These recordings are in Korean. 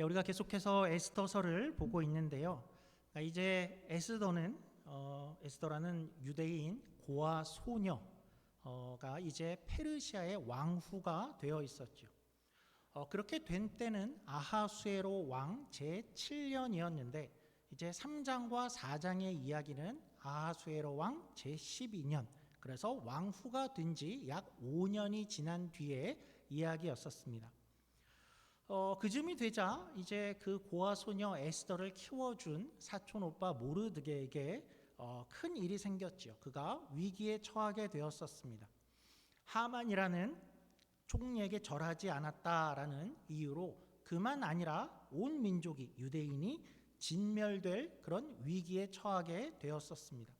우리가 계속해서 에스더서를 보고 있는데요. 이제 에스더라는 유대인 고아 소녀가 이제 페르시아의 왕후가 되어 있었죠. 그렇게 된 때는 아하수에로 왕 제7년이었는데 이제 3장과 4장의 이야기는 아하수에로 왕 제12년, 그래서 왕후가 된 지 약 5년이 지난 뒤의 이야기였었습니다. 그쯤이 되자 이제 그 고아 소녀 에스더를 키워준 사촌 오빠 모르드게에게 큰 일이 생겼죠. 그가 위기에 처하게 되었었습니다. 하만이라는 총리에게 절하지 않았다라는 이유로 그만 아니라 온 민족이, 유대인이 진멸될 그런 위기에 처하게 되었었습니다.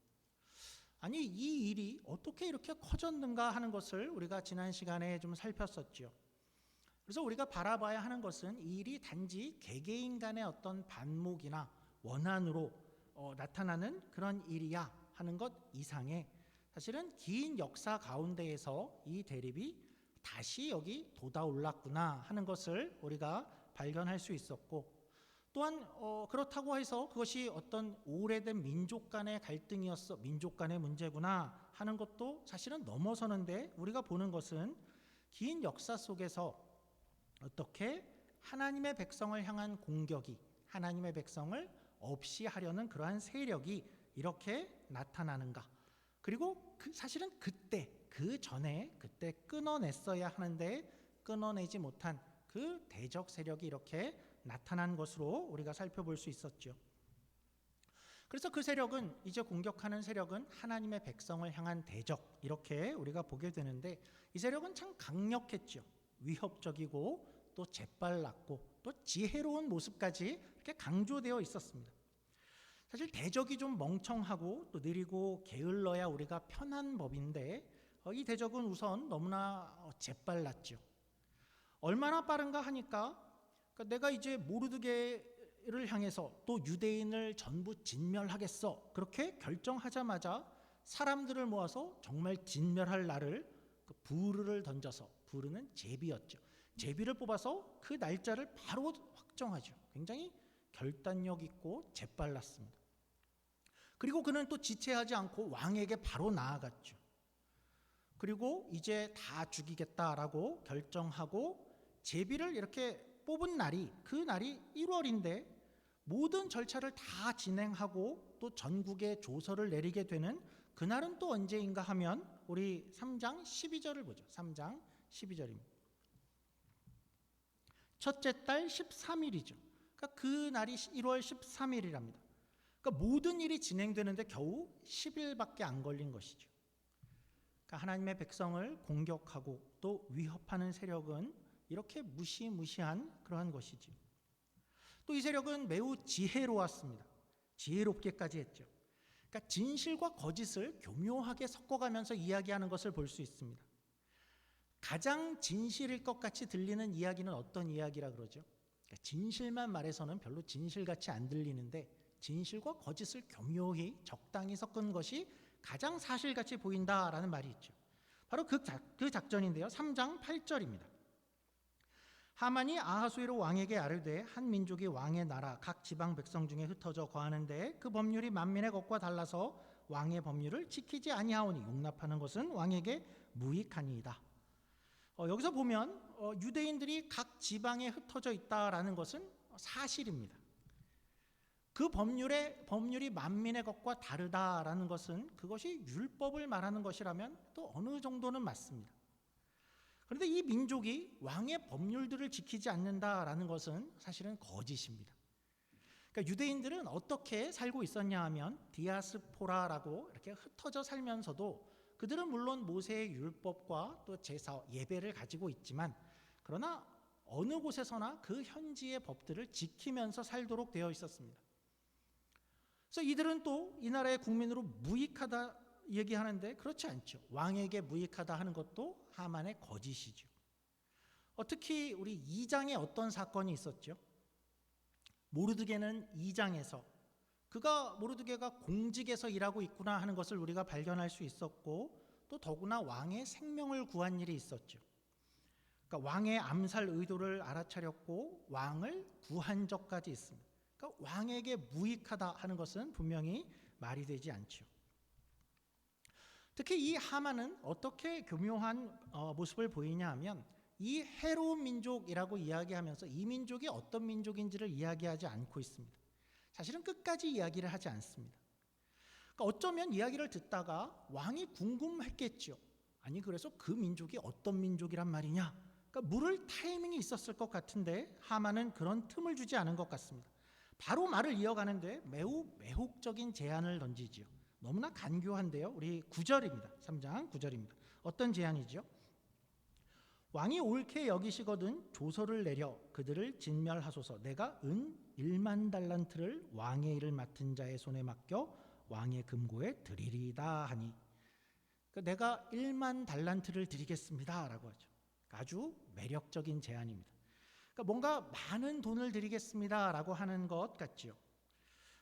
아니, 이 일이 어떻게 이렇게 커졌는가 하는 것을 우리가 지난 시간에 좀 살폈었죠. 그래서 우리가 바라봐야 하는 것은 이 일이 단지 개개인 간의 어떤 반목이나 원한으로 나타나는 그런 일이야 하는 것 이상에 사실은 긴 역사 가운데에서 이 대립이 다시 여기 돋아올랐구나 하는 것을 우리가 발견할 수 있었고, 또한 그렇다고 해서 그것이 어떤 오래된 민족 간의 갈등이었어, 민족 간의 문제구나 하는 것도 사실은 넘어서는데, 우리가 보는 것은 긴 역사 속에서 어떻게 하나님의 백성을 향한 공격이, 하나님의 백성을 없이 하려는 그러한 세력이 이렇게 나타나는가. 그리고 사실은 그 전에 끊어냈어야 하는데 끊어내지 못한 그 대적 세력이 이렇게 나타난 것으로 우리가 살펴볼 수 있었죠. 그래서 그 세력은, 이제 공격하는 세력은 하나님의 백성을 향한 대적, 이렇게 우리가 보게 되는데, 이 세력은 참 강력했죠. 위협적이고 또 재빨랐고 또 지혜로운 모습까지 이렇게 강조되어 있었습니다. 사실 대적이 좀 멍청하고 또 느리고 게을러야 우리가 편한 법인데, 이 대적은 우선 너무나 재빨랐죠. 얼마나 빠른가 하니까, 내가 이제 모르드게를 향해서 또 유대인을 전부 진멸하겠어, 그렇게 결정하자마자 사람들을 모아서 정말 진멸할 날을 부르를 던져서, 부르는 제비였죠. 제비를 뽑아서 그 날짜를 바로 확정하죠. 굉장히 결단력 있고 재빨랐습니다. 그리고 그는 또 지체하지 않고 왕에게 바로 나아갔죠. 그리고 이제 다 죽이겠다라고 결정하고 제비를 이렇게 뽑은 날이, 그 날이 1월인데 모든 절차를 다 진행하고 또 전국에 조서를 내리게 되는 그날은 또 언제인가 하면 우리 3장 12절을 보죠. 3장 12절입니다. 첫째 달 13일이죠. 그러니까 그 날이 1월 13일이랍니다. 그러니까 모든 일이 진행되는데 겨우 10일밖에 안 걸린 것이죠. 그러니까 하나님의 백성을 공격하고 또 위협하는 세력은 이렇게 무시무시한 그러한 것이죠. 또 이 세력은 매우 지혜로웠습니다. 지혜롭게까지 했죠. 그러니까 진실과 거짓을 교묘하게 섞어가면서 이야기하는 것을 볼 수 있습니다. 가장 진실일 것 같이 들리는 이야기는 어떤 이야기라 그러죠? 그러니까 진실만 말해서는 별로 진실같이 안 들리는데, 진실과 거짓을 교묘히 적당히 섞은 것이 가장 사실같이 보인다라는 말이 있죠. 바로 그 작전인데요. 3장 8절입니다. 하만이 아하수에로 왕에게 아뢰되 한 민족이 왕의 나라 각 지방 백성 중에 흩어져 거하는데 그 법률이 만민의 것과 달라서 왕의 법률을 지키지 아니하오니 용납하는 것은 왕에게 무익하니이다. 여기서 보면 유대인들이 각 지방에 흩어져 있다라는 것은 사실입니다. 그 법률이 만민의 것과 다르다라는 것은, 그것이 율법을 말하는 것이라면 또 어느 정도는 맞습니다. 그런데 이 민족이 왕의 법률들을 지키지 않는다라는 것은 사실은 거짓입니다. 그러니까 유대인들은 어떻게 살고 있었냐 하면 디아스포라라고 이렇게 흩어져 살면서도 그들은 물론 모세의 율법과 또 제사, 예배를 가지고 있지만, 그러나 어느 곳에서나 그 현지의 법들을 지키면서 살도록 되어 있었습니다. 그래서 이들은 또 이 나라의 국민으로 무익하다 얘기하는데 그렇지 않죠. 왕에게 무익하다 하는 것도 하만의 거짓이죠. 특히 우리 2장에 어떤 사건이 있었죠? 모르드게는 2장에서 모르드게가 공직에서 일하고 있구나 하는 것을 우리가 발견할 수 있었고, 또 더구나 왕의 생명을 구한 일이 있었죠. 그러니까 왕의 암살 의도를 알아차렸고 왕을 구한 적까지 있습니다. 그러니까 왕에게 무익하다 하는 것은 분명히 말이 되지 않죠. 특히 이 하만은 어떻게 교묘한 모습을 보이냐 하면 이 해로운 민족이라고 이야기하면서 이 민족이 어떤 민족인지를 이야기하지 않고 있습니다. 사실은 끝까지 이야기를 하지 않습니다. 그러니까 어쩌면 이야기를 듣다가 왕이 궁금했겠죠. 아니 그래서 그 민족이 어떤 민족이란 말이냐? 그러니까 물을 타이밍이 있었을 것 같은데 하만은 그런 틈을 주지 않은 것 같습니다. 바로 말을 이어가는데 매우 매혹적인 제안을 던지지요. 너무나 간교한데요. 우리 9절입니다. 3장 9절입니다. 어떤 제안이죠? 왕이 옳게 여기시거든 조서를 내려 그들을 진멸하소서. 내가 은 1만 달란트를 왕의 일을 맡은 자의 손에 맡겨 왕의 금고에 드리리다 하니, 그러니까 내가 1만 달란트를 드리겠습니다 라고 하죠. 아주 매력적인 제안입니다. 그러니까 뭔가 많은 돈을 드리겠습니다 라고 하는 것 같지요.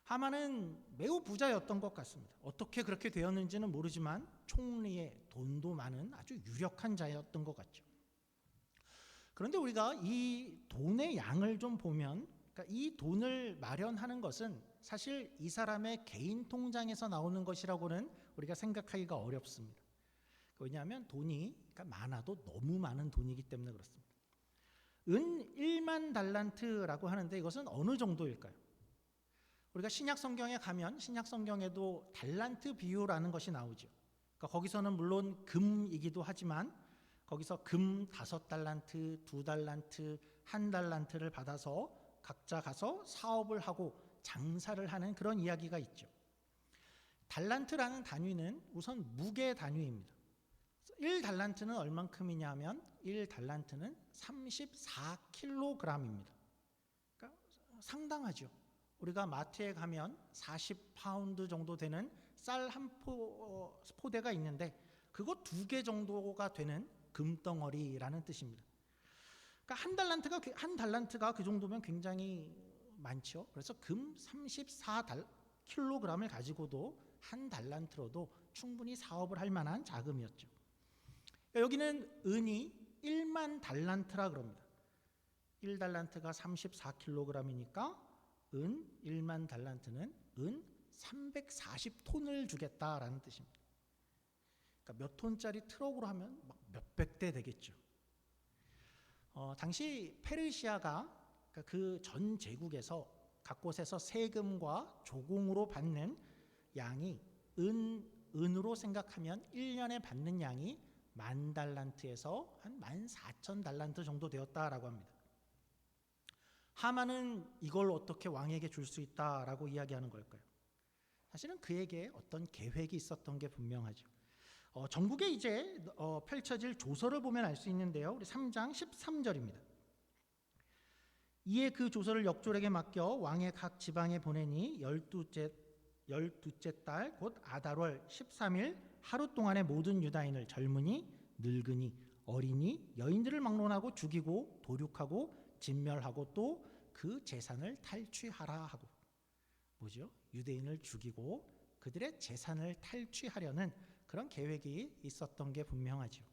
하만은 매우 부자였던 것 같습니다. 어떻게 그렇게 되었는지는 모르지만 총리의 돈도 많은 아주 유력한 자였던 것 같죠. 그런데 우리가 이 돈의 양을 좀 보면, 그러니까 이 돈을 마련하는 것은 사실 이 사람의 개인 통장에서 나오는 것이라고는 우리가 생각하기가 어렵습니다. 왜냐하면 돈이 그러니까 많아도 너무 많은 돈이기 때문에 그렇습니다. 은 1만 달란트라고 하는데 이것은 어느 정도일까요? 우리가 신약 성경에 가면 신약 성경에도 달란트 비유라는 것이 나오죠. 그러니까 거기서는 물론 금이기도 하지만 거기서 금 5달란트, 2달란트, 1달란트를 받아서 각자 가서 사업을 하고 장사를 하는 그런 이야기가 있죠. 달란트라는 단위는 우선 무게 단위입니다. 1달란트는 얼만큼이냐 하면 1달란트는 34kg입니다. 그러니까 상당하죠. 우리가 마트에 가면 40파운드 정도 되는 쌀 한 포대가 있는데 그거 2개 정도가 되는 금덩어리라는 뜻입니다. 그러니까 한 달란트가 그 정도면 굉장히 많죠. 그래서 금 34kg을 가지고도 한 달란트로도 충분히 사업을 할 만한 자금이었죠. 여기는 은이 1만 달란트라 그럽니다. 1달란트가 34kg이니까 은 1만 달란트는 은 340톤을 주겠다라는 뜻입니다. 그러니까 몇 톤짜리 트럭으로 하면 막 몇백 대 되겠죠. 당시 페르시아가 그 전 제국에서 각 곳에서 세금과 조공으로 받는 양이 은으로 생각하면 1년에 받는 양이 10,000달란트에서 한 14,000달란트 정도 되었다라고 합니다. 하만은 이걸 어떻게 왕에게 줄 수 있다라고 이야기하는 걸까요? 사실은 그에게 어떤 계획이 있었던 게 분명하죠. 전국에 이제 펼쳐질 조서를 보면 알 수 있는데요. 우리 3장 13절입니다. 이에 그 조서를 역졸에게 맡겨 왕의 각 지방에 보내니 12째 달 곧 아달월 13일 하루 동안의 모든 유다인을 젊은이, 늙은이, 어린이, 여인들을 막론하고 죽이고 도륙하고 진멸하고 또 그 재산을 탈취하라 하고, 뭐죠? 유대인을 죽이고 그들의 재산을 탈취하려는 그런 계획이 있었던 게 분명하죠.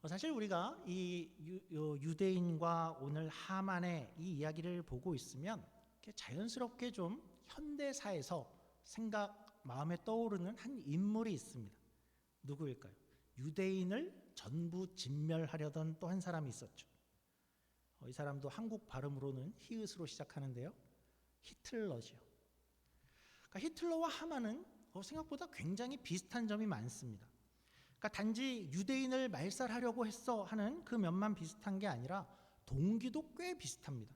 사실 우리가 이 유대인과 오늘 하만의 이 이야기를 보고 있으면 자연스럽게 좀 현대사에서 마음에 떠오르는 한 인물이 있습니다. 누구일까요? 유대인을 전부 진멸하려던 또 한 사람이 있었죠. 이 사람도 한국 발음으로는 히읗으로 시작하는데요. 히틀러죠. 그러니까 히틀러와 하만은 생각보다 굉장히 비슷한 점이 많습니다. 그러니까 단지 유대인을 말살하려고 했어 하는 그 면만 비슷한 게 아니라 동기도 꽤 비슷합니다.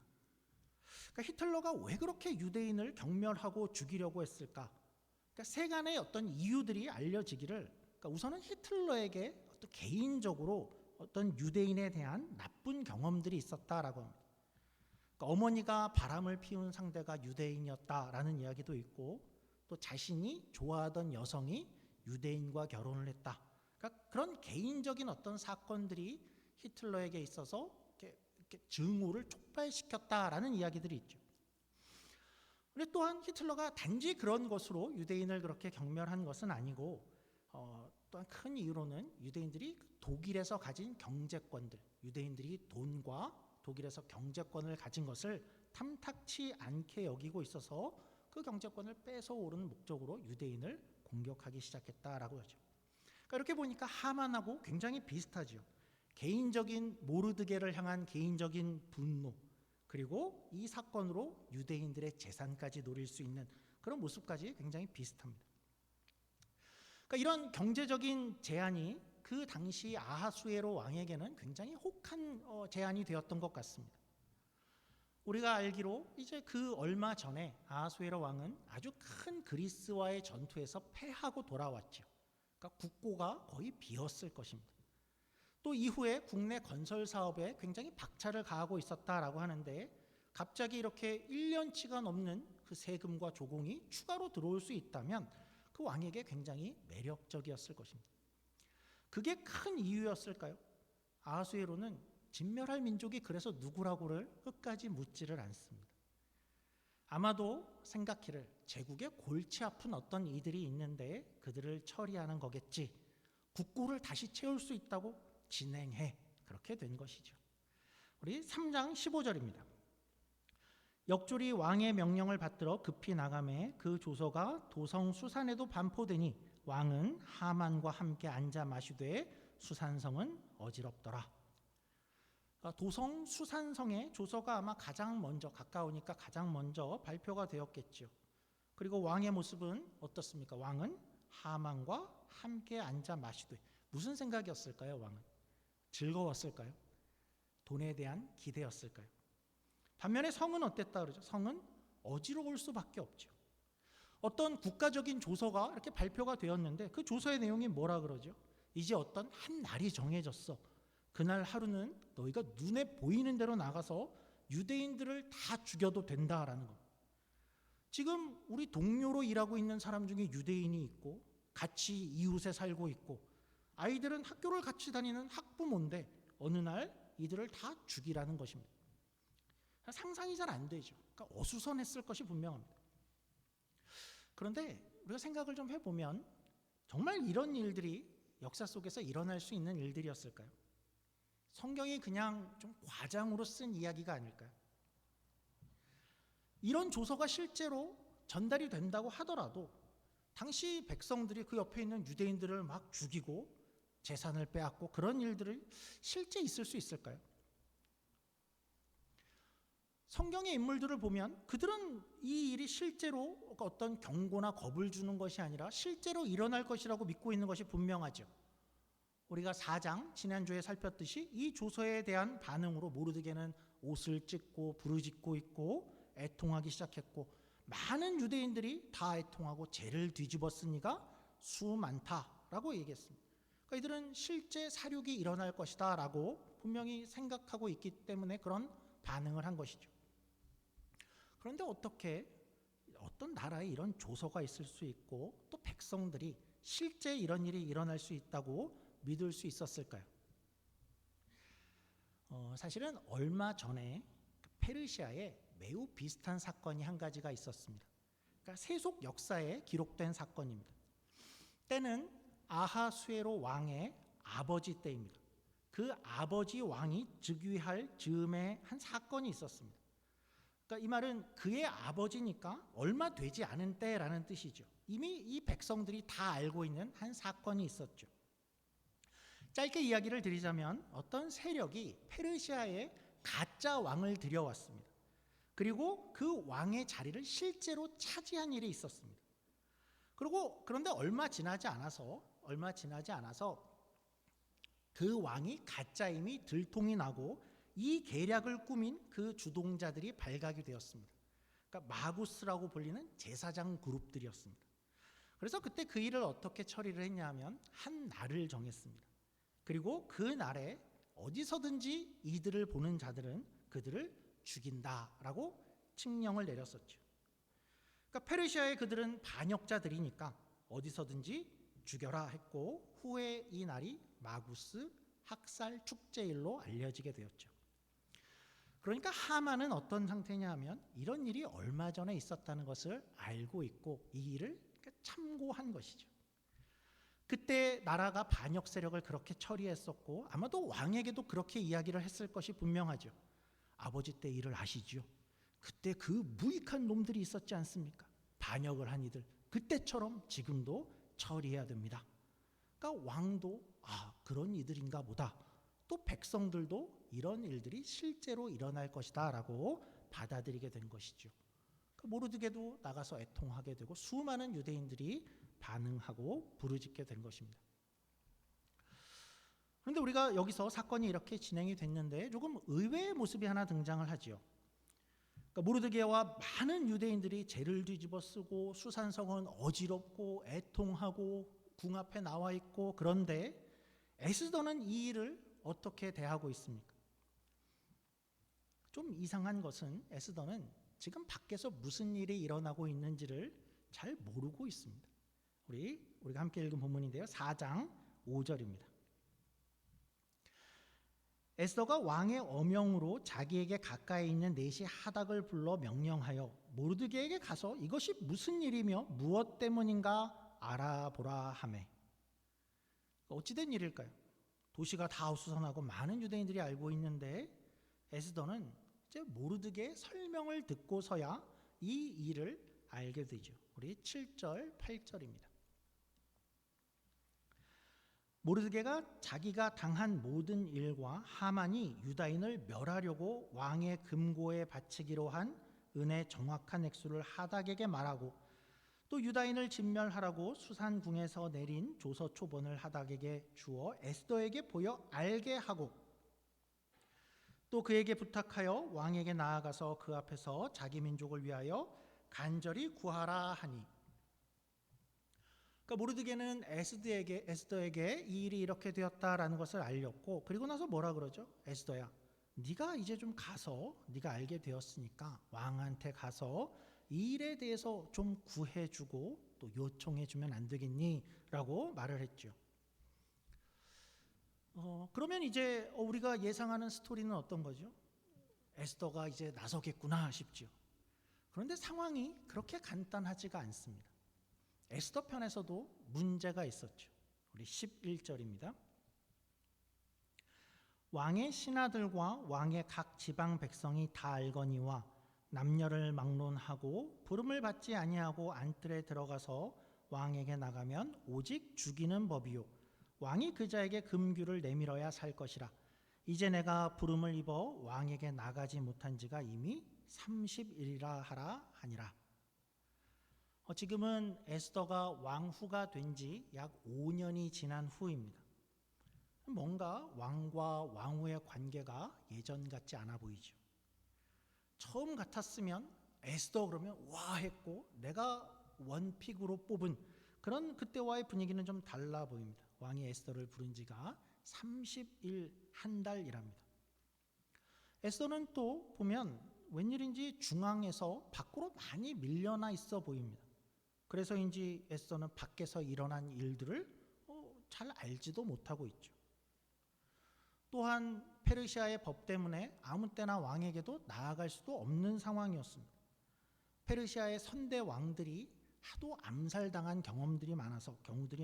그러니까 히틀러가 왜 그렇게 유대인을 경멸하고 죽이려고 했을까? 그러니까 세간의 어떤 이유들이 알려지기를, 그러니까 우선은 히틀러에게 어떤 개인적으로 어떤 유대인에 대한 나쁜 경험들이 있었다라고 합니다. 그러니까 어머니가 바람을 피운 상대가 유대인이었다라는 이야기도 있고, 또 자신이 좋아하던 여성이 유대인과 결혼을 했다. 그러니까 그런 개인적인 어떤 사건들이 히틀러에게 있어서 이렇게 증오를 촉발시켰다라는 이야기들이 있죠. 그런데 또한 히틀러가 단지 그런 것으로 유대인을 그렇게 경멸한 것은 아니고 또한 큰 이유로는 유대인들이 독일에서 가진 경제권들, 유대인들이 돈과 독일에서 경제권을 가진 것을 탐탁치 않게 여기고 있어서 그 경제권을 뺏어오는 목적으로 유대인을 공격하기 시작했다라고 하죠. 그러니까 이렇게 보니까 하만하고 굉장히 비슷하죠. 개인적인 모르드게를 향한 개인적인 분노, 그리고 이 사건으로 유대인들의 재산까지 노릴 수 있는 그런 모습까지 굉장히 비슷합니다. 그러니까 이런 경제적인 제한이 그 당시 아하수에로 왕에게는 굉장히 혹한 제한이 되었던 것 같습니다. 우리가 알기로 이제 그 얼마 전에 아하수에로 왕은 아주 큰 그리스와의 전투에서 패하고 돌아왔죠. 그러니까 국고가 거의 비었을 것입니다. 또 이후에 국내 건설 사업에 굉장히 박차를 가하고 있었다라고 하는데 갑자기 이렇게 1년치가 넘는 그 세금과 조공이 추가로 들어올 수 있다면 그 왕에게 굉장히 매력적이었을 것입니다. 그게 큰 이유였을까요? 아하수에로는 진멸할 민족이 그래서 누구라고를 끝까지 묻지를 않습니다. 아마도 생각기를 제국의 골치 아픈 어떤 이들이 있는데 그들을 처리하는 거겠지. 국고를 다시 채울 수 있다고 진행해. 그렇게 된 것이죠. 우리 3장 15절입니다. 역졸이 왕의 명령을 받들어 급히 나가매 그 조서가 도성 수산에도 반포되니 왕은 하만과 함께 앉아 마시되 수산성은 어지럽더라. 도성 수산성의 조서가 아마 가장 먼저 가까우니까 가장 먼저 발표가 되었겠죠. 그리고 왕의 모습은 어떻습니까? 왕은 하만과 함께 앉아 마시되 무슨 생각이었을까요? 왕은 즐거웠을까요? 돈에 대한 기대였을까요? 반면에 성은 어땠다 그러죠? 성은 어지러울 수밖에 없죠. 어떤 국가적인 조서가 이렇게 발표가 되었는데 그 조서의 내용이 뭐라 그러죠? 이제 어떤 한 날이 정해졌어. 그날 하루는 너희가 눈에 보이는 대로 나가서 유대인들을 다 죽여도 된다라는 것. 지금 우리 동료로 일하고 있는 사람 중에 유대인이 있고 같이 이웃에 살고 있고 아이들은 학교를 같이 다니는 학부모인데 어느 날 이들을 다 죽이라는 것입니다. 상상이 잘 안 되죠. 그러니까 어수선했을 것이 분명합니다. 그런데 우리가 생각을 좀 해보면 정말 이런 일들이 역사 속에서 일어날 수 있는 일들이었을까요? 성경이 그냥 좀 과장으로 쓴 이야기가 아닐까요? 이런 조서가 실제로 전달이 된다고 하더라도 당시 백성들이 그 옆에 있는 유대인들을 막 죽이고 재산을 빼앗고 그런 일들이 실제 있을 수 있을까요? 성경의 인물들을 보면 그들은 이 일이 실제로 어떤 경고나 겁을 주는 것이 아니라 실제로 일어날 것이라고 믿고 있는 것이 분명하죠. 우리가 4장 지난주에 살폈듯이 이 조서에 대한 반응으로 모르드게는 옷을 찢고 부르짖고 있고 애통하기 시작했고 많은 유대인들이 다 애통하고 죄를 뒤집었으니까 수 많다라고 얘기했습니다. 그러니까 이들은 실제 사륙이 일어날 것이다 라고 분명히 생각하고 있기 때문에 그런 반응을 한 것이죠. 그런데 어떻게 어떤 나라에 이런 조서가 있을 수 있고 또 백성들이 실제 이런 일이 일어날 수 있다고 믿을 수 있었을까요? 사실은 얼마 전에 페르시아에 매우 비슷한 사건이 한 가지가 있었습니다. 그러니까 세속 역사에 기록된 사건입니다. 때는 아하수에로 왕의 아버지 때입니다. 그 아버지 왕이 즉위할 즈음에 한 사건이 있었습니다. 그러니까 이 말은 그의 아버지니까 얼마 되지 않은 때라는 뜻이죠. 이미 이 백성들이 다 알고 있는 한 사건이 있었죠. 짧게 이야기를 드리자면 어떤 세력이 페르시아에 가짜 왕을 들여왔습니다. 그리고 그 왕의 자리를 실제로 차지한 일이 있었습니다. 그런데 얼마 지나지 않아서 그 왕이 가짜임이 들통이 나고 이 계략을 꾸민 그 주동자들이 발각이 되었습니다. 그러니까 마구스라고 불리는 제사장 그룹들이었습니다. 그래서 그때 그 일을 어떻게 처리를 했냐면 한 날을 정했습니다. 그리고 그 날에 어디서든지 이들을 보는 자들은 그들을 죽인다라고 칙령을 내렸었죠. 그러니까 페르시아의 그들은 반역자들이니까 어디서든지 죽여라 했고 후에 이 날이 마구스 학살 축제일로 알려지게 되었죠. 그러니까 하만은 어떤 상태냐 하면 이런 일이 얼마 전에 있었다는 것을 알고 있고 이 일을 참고한 것이죠. 그때 나라가 반역 세력을 그렇게 처리했었고 아마도 왕에게도 그렇게 이야기를 했을 것이 분명하죠. 아버지 때 일을 아시죠? 그때 그 무익한 놈들이 있었지 않습니까? 반역을 한 이들, 그때처럼 지금도 처리해야 됩니다. 그러니까 왕도 그런 이들인가 보다. 또 백성들도 이런 일들이 실제로 일어날 것이다 라고 받아들이게 된 것이죠. 모르드게도 나가서 애통하게 되고 수많은 유대인들이 반응하고 부르짖게 된 것입니다. 그런데 우리가 여기서 사건이 이렇게 진행이 됐는데 조금 의외의 모습이 하나 등장을 하지요. 그러니까 모르드게와 많은 유대인들이 죄를 뒤집어 쓰고 수산성은 어지럽고 애통하고 궁 앞에 나와 있고, 그런데 에스더는 이 일을 어떻게 대하고 있습니까? 좀 이상한 것은 에스더는 지금 밖에서 무슨 일이 일어나고 있는지를 잘 모르고 있습니다. 우리가 함께 읽은 본문인데요. 4장 5절입니다. 에스더가 왕의 어명으로 자기에게 가까이 있는 넷이 하닥을 불러 명령하여 모르드게에게 가서 이것이 무슨 일이며 무엇 때문인가 알아보라 하매. 어찌된 일일까요? 도시가 다 어수선하고 많은 유대인들이 알고 있는데 에스더는 이제 모르드게의 설명을 듣고서야 이 일을 알게 되죠. 우리 7절, 8절입니다. 모르드게가 자기가 당한 모든 일과 하만이 유다인을 멸하려고 왕의 금고에 바치기로 한 은의 정확한 액수를 하닥에게 말하고, 또 유다인을 진멸하라고 수산궁에서 내린 조서 초본을 하닥에게 주어 에스더에게 보여 알게 하고, 또 그에게 부탁하여 왕에게 나아가서 그 앞에서 자기 민족을 위하여 간절히 구하라 하니. 그러니까 모르드게는 에스더에게 이 일이 이렇게 되었다라는 것을 알렸고, 그리고 나서 뭐라 그러죠? 에스더야, 네가 이제 좀 가서 네가 알게 되었으니까 왕한테 가서 이 일에 대해서 좀 구해주고 또 요청해주면 안 되겠니? 라고 말을 했죠. 그러면 이제 우리가 예상하는 스토리는 어떤 거죠? 에스더가 이제 나서겠구나 싶죠. 그런데 상황이 그렇게 간단하지가 않습니다. 에스더 편에서도 문제가 있었죠. 우리 11절입니다. 왕의 신하들과 왕의 각 지방 백성이 다 알거니와 남녀를 막론하고 부름을 받지 아니하고 안뜰에 들어가서 왕에게 나가면 오직 죽이는 법이요 왕이 그자에게 금규를 내밀어야 살 것이라. 이제 내가 부름을 입어 왕에게 나가지 못한 지가 이미 30일이라 하라 하니라. 지금은 에스더가 왕후가 된 지 약 5년이 지난 후입니다. 뭔가 왕과 왕후의 관계가 예전 같지 않아 보이죠. 처음 같았으면 에스더 그러면 와 했고 내가 원픽으로 뽑은 그런 그때와의 분위기는 좀 달라 보입니다. 왕이 에스더를 부른 지가 30일, 한 달이랍니다. 에스더는 또 보면 웬일인지 중앙에서 밖으로 많이 밀려나 있어 보입니다. 그래서인지 에스더는 밖에서 일어난 일들을 잘 알지도 못하고 있죠. 또한 페르시아의 법 때문에 아무 때나 왕에게도 나아갈 수도 없는 상황이었습니다. 페르시아의 선대 왕들이 하도 암살당한 경우들이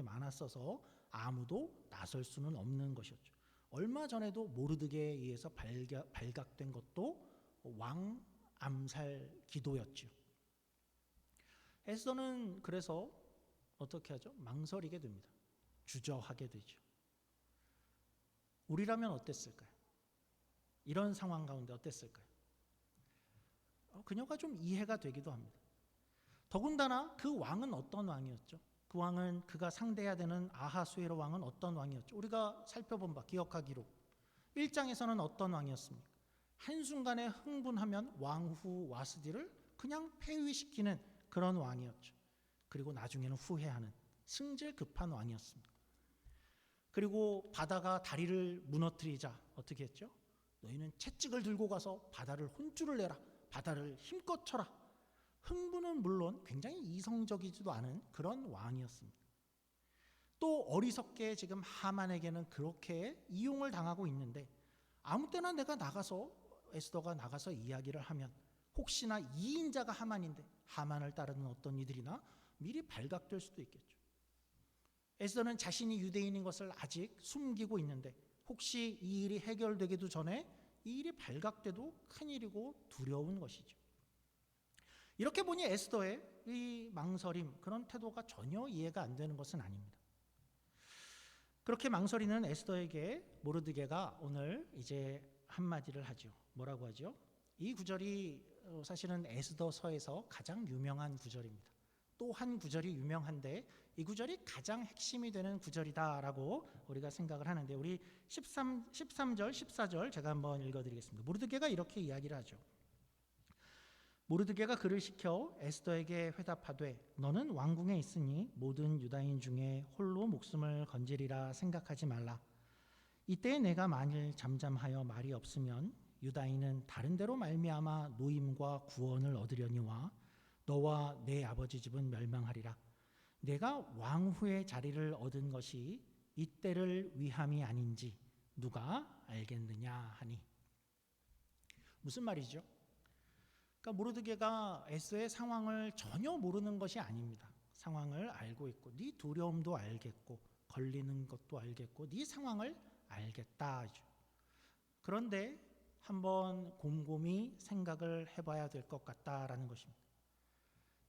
많았어서 아무도 나설 수는 없는 것이었죠. 얼마 전에도 모르드게에 의해서 발각된 것도 왕 암살 기도였죠. 에스더는 그래서 어떻게 하죠? 망설이게 됩니다. 주저하게 되죠. 우리라면 어땠을까요? 이런 상황 가운데 어땠을까요? 그녀가 좀 이해가 되기도 합니다. 더군다나 그 왕은 어떤 왕이었죠? 그 왕은 그가 상대해야 되는 아하수에로 왕은 어떤 왕이었죠? 우리가 살펴본 바 기억하기로 1장에서는 어떤 왕이었습니까? 한순간에 흥분하면 왕후 와스디를 그냥 폐위시키는 그런 왕이었죠. 그리고 나중에는 후회하는 승질 급한 왕이었습니다. 그리고 바다가 다리를 무너뜨리자 어떻게 했죠? 너희는 채찍을 들고 가서 바다를 혼쭐을 내라. 바다를 힘껏 쳐라. 흥분은 물론 굉장히 이성적이지도 않은 그런 왕이었습니다. 또 어리석게 지금 하만에게는 그렇게 이용을 당하고 있는데 아무 때나 내가 에스더가 나가서 이야기를 하면 혹시나 이인자가 하만인데 하만을 따르는 어떤 이들이나 미리 발각될 수도 있겠죠. 에스더는 자신이 유대인인 것을 아직 숨기고 있는데 혹시 이 일이 해결되기도 전에 이 일이 발각돼도 큰일이고 두려운 것이죠. 이렇게 보니 에스더의 이 망설임, 그런 태도가 전혀 이해가 안 되는 것은 아닙니다. 그렇게 망설이는 에스더에게 모르드게가 오늘 이제 한마디를 하죠. 뭐라고 하죠? 이 구절이 사실은 에스더서에서 가장 유명한 구절입니다. 또 한 구절이 유명한데 이 구절이 가장 핵심이 되는 구절이다라고 우리가 생각을 하는데, 우리 13절, 14절 제가 한번 읽어드리겠습니다. 모르드게가 이렇게 이야기를 하죠. 모르드게가 그를 시켜 에스더에게 회답하되 너는 왕궁에 있으니 모든 유다인 중에 홀로 목숨을 건지리라 생각하지 말라. 이때 내가 만일 잠잠하여 말이 없으면 유다인은 다른 데로 말미암아 노임과 구원을 얻으려니와 너와 내 아버지 집은 멸망하리라. 내가 왕후의 자리를 얻은 것이 이때를 위함이 아닌지 누가 알겠느냐 하니. 무슨 말이죠? 그러니까 모르드게가 에스더의 상황을 전혀 모르는 것이 아닙니다. 상황을 알고 있고 네 두려움도 알겠고 걸리는 것도 알겠고 네 상황을 알겠다. 그런데 한번 곰곰이 생각을 해봐야 될 것 같다라는 것입니다.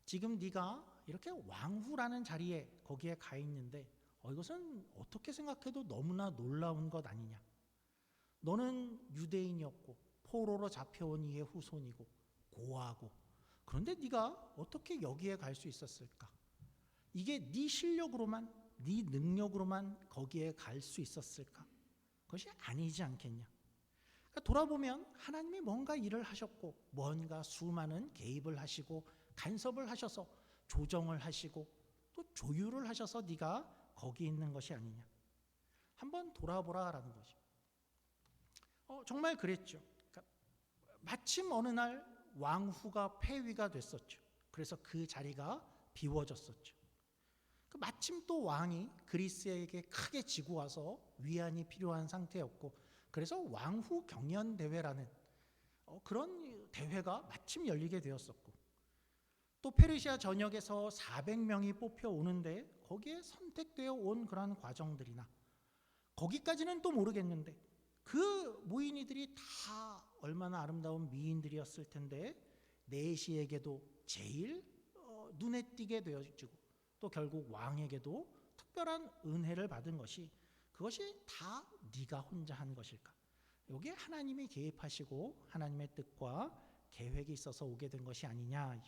지금 네가 이렇게 왕후라는 자리에 거기에 가 있는데 이것은 어떻게 생각해도 너무나 놀라운 것 아니냐. 너는 유대인이었고 포로로 잡혀온 이의 후손이고 고아고, 그런데 네가 어떻게 여기에 갈 수 있었을까? 이게 네 실력으로만, 네 능력으로만 거기에 갈 수 있었을까? 그것이 아니지 않겠냐. 그러니까 돌아보면 하나님이 뭔가 일을 하셨고 뭔가 수많은 개입을 하시고 간섭을 하셔서 조정을 하시고 또 조율을 하셔서 네가 거기 있는 것이 아니냐. 한번 돌아보라라는 거죠. 정말 그랬죠. 그러니까 마침 어느 날 왕후가 폐위가 됐었죠. 그래서 그 자리가 비워졌었죠. 마침 또 왕이 그리스에게 크게 지고 와서 위안이 필요한 상태였고, 그래서 왕후 경연 대회라는 그런 대회가 마침 열리게 되었었고, 또 페르시아 전역에서 400명이 뽑혀 오는데 거기에 선택되어 온 그런 과정들이나, 거기까지는 또 모르겠는데 그 모인이들이 다 얼마나 아름다운 미인들이었을 텐데 내시에게도 제일 눈에 띄게 되어지고 또 결국 왕에게도 특별한 은혜를 받은 것이, 그것이 다 네가 혼자 한 것일까? 여기에 하나님이 개입하시고 하나님의 뜻과 계획이 있어서 오게 된 것이 아니냐.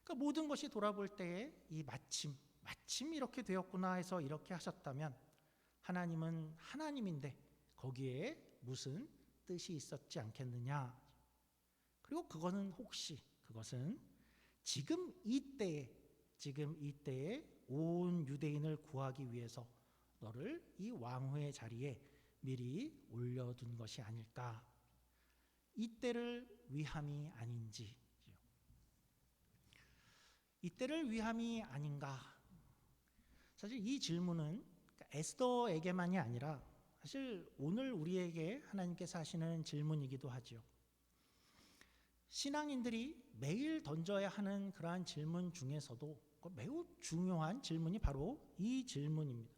그러니까 모든 것이 돌아볼 때에 이 마침 이렇게 되었구나 해서 이렇게 하셨다면 하나님은 하나님인데 거기에 무슨 뜻이 있었지 않겠느냐. 그리고 그것은 지금 이때에 온 유대인을 구하기 위해서 너를 이 왕후의 자리에 미리 올려둔 것이 아닐까. 이때를 위함이 아닌지, 이때를 위함이 아닌가. 사실 이 질문은 에스더에게만이 아니라 사실 오늘 우리에게 하나님께서 하시는 질문이기도 하죠. 신앙인들이 매일 던져야 하는 그러한 질문 중에서도 매우 중요한 질문이 바로 이 질문입니다.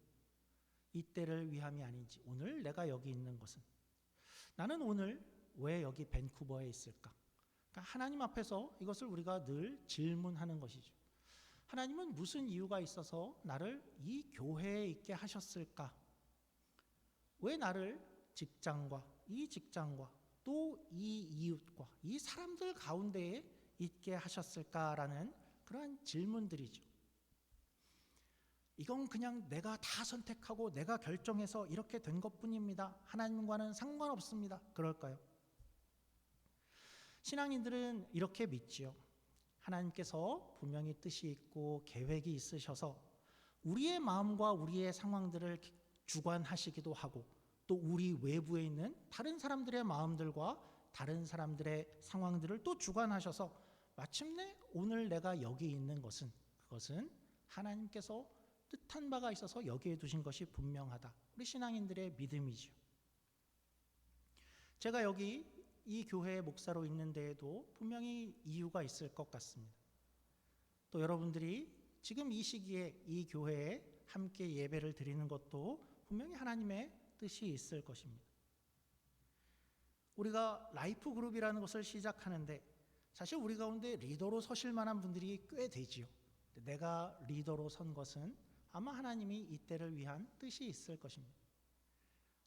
이때를 위함이 아닌지, 오늘 내가 여기 있는 것은, 나는 오늘 왜 여기 밴쿠버에 있을까? 그러니까 하나님 앞에서 이것을 우리가 늘 질문하는 것이죠. 하나님은 무슨 이유가 있어서 나를 이 교회에 있게 하셨을까? 왜 나를 직장과 또 이 이웃과 이 사람들 가운데에 있게 하셨을까라는 그러한 질문들이죠. 이건 그냥 내가 다 선택하고 내가 결정해서 이렇게 된 것뿐입니다. 하나님과는 상관없습니다. 그럴까요? 신앙인들은 이렇게 믿지요. 하나님께서 분명히 뜻이 있고 계획이 있으셔서 우리의 마음과 우리의 상황들을 주관하시기도 하고 또 우리 외부에 있는 다른 사람들의 마음들과 다른 사람들의 상황들을 또 주관하셔서 마침내 오늘 내가 여기 있는 것은, 그것은 하나님께서 뜻한 바가 있어서 여기에 두신 것이 분명하다. 우리 신앙인들의 믿음이죠. 제가 여기 이 교회의 목사로 있는 데에도 분명히 이유가 있을 것 같습니다. 또 여러분들이 지금 이 시기에 이 교회에 함께 예배를 드리는 것도 분명히 하나님의 뜻이 있을 것입니다. 우리가 라이프 그룹이라는 것을 시작하는데 사실 우리 가운데 리더로 서실 만한 분들이 꽤 되지요. 내가 리더로 선 것은 아마 하나님이 이때를 위한 뜻이 있을 것입니다.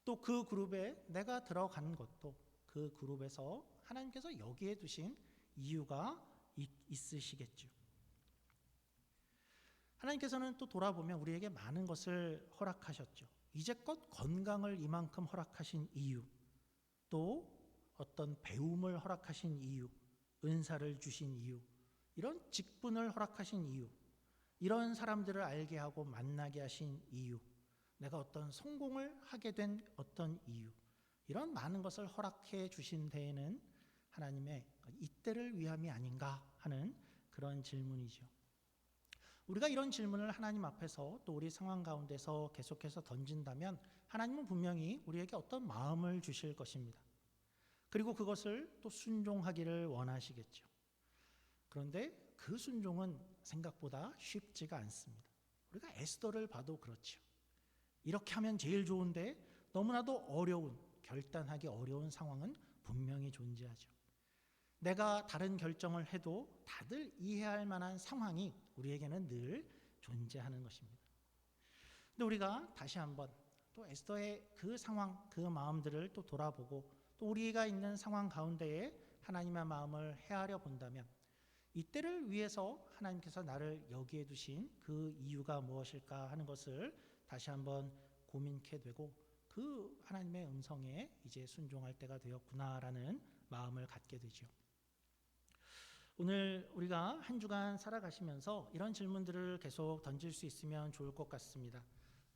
또 그 그룹에 내가 들어간 것도 그 그룹에서 하나님께서 여기에 두신 이유가 있으시겠죠. 하나님께서는 또 돌아보면 우리에게 많은 것을 허락하셨죠. 이제껏 건강을 이만큼 허락하신 이유, 또 어떤 배움을 허락하신 이유, 은사를 주신 이유, 이런 직분을 허락하신 이유, 이런 사람들을 알게 하고 만나게 하신 이유, 내가 어떤 성공을 하게 된 어떤 이유, 이런 많은 것을 허락해 주신 데에는 하나님의 이때를 위함이 아닌가 하는 그런 질문이죠. 우리가 이런 질문을 하나님 앞에서 또 우리 상황 가운데서 계속해서 던진다면 하나님은 분명히 우리에게 어떤 마음을 주실 것입니다. 그리고 그것을 또 순종하기를 원하시겠죠. 그런데 그 순종은 생각보다 쉽지가 않습니다. 우리가 에스더를 봐도 그렇죠. 이렇게 하면 제일 좋은데 너무나도 어려운, 결단하기 어려운 상황은 분명히 존재하죠. 내가 다른 결정을 해도 다들 이해할 만한 상황이 우리에게는 늘 존재하는 것입니다. 근데 우리가 다시 한번 또 에스더의 그 상황, 그 마음들을 또 돌아보고 또 우리가 있는 상황 가운데에 하나님의 마음을 헤아려 본다면 이때를 위해서 하나님께서 나를 여기에 두신 그 이유가 무엇일까 하는 것을 다시 한번 고민케 되고 그 하나님의 음성에 이제 순종할 때가 되었구나라는 마음을 갖게 되죠. 오늘 우리가 한 주간 살아가시면서 이런 질문들을 계속 던질 수 있으면 좋을 것 같습니다.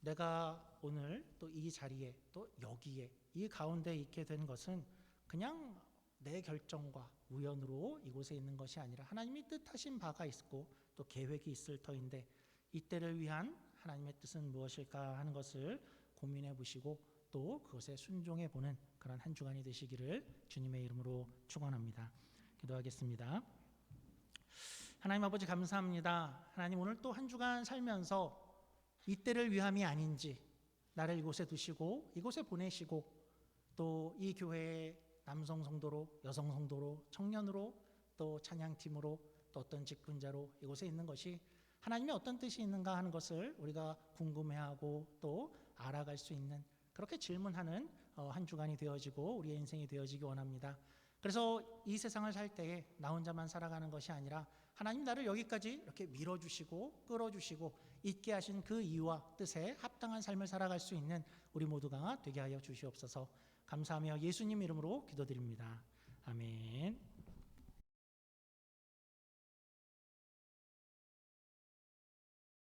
내가 오늘 또 이 자리에 또 여기에 이 가운데 있게 된 것은 그냥 내 결정과 우연으로 이곳에 있는 것이 아니라 하나님이 뜻하신 바가 있고 또 계획이 있을 터인데 이때를 위한 하나님의 뜻은 무엇일까 하는 것을 고민해 보시고 또 그것에 순종해 보는 그런 한 주간이 되시기를 주님의 이름으로 축원합니다. 기도하겠습니다. 하나님 아버지 감사합니다. 하나님 오늘 또 한 주간 살면서 이때를 위함이 아닌지 나를 이곳에 두시고 이곳에 보내시고 또 이 교회의 남성 성도로 여성 성도로 청년으로 또 찬양팀으로 또 어떤 직분자로 이곳에 있는 것이 하나님의 어떤 뜻이 있는가 하는 것을 우리가 궁금해하고 또 알아갈 수 있는 그렇게 질문하는 한 주간이 되어지고 우리의 인생이 되어지기 원합니다. 그래서 이 세상을 살 때에 나 혼자만 살아가는 것이 아니라 하나님 나를 여기까지 이렇게 밀어주시고 끌어주시고 있게 하신 그 이유와 뜻에 합당한 삶을 살아갈 수 있는 우리 모두가 되게 하여 주시옵소서. 감사하며 예수님 이름으로 기도드립니다. 아멘.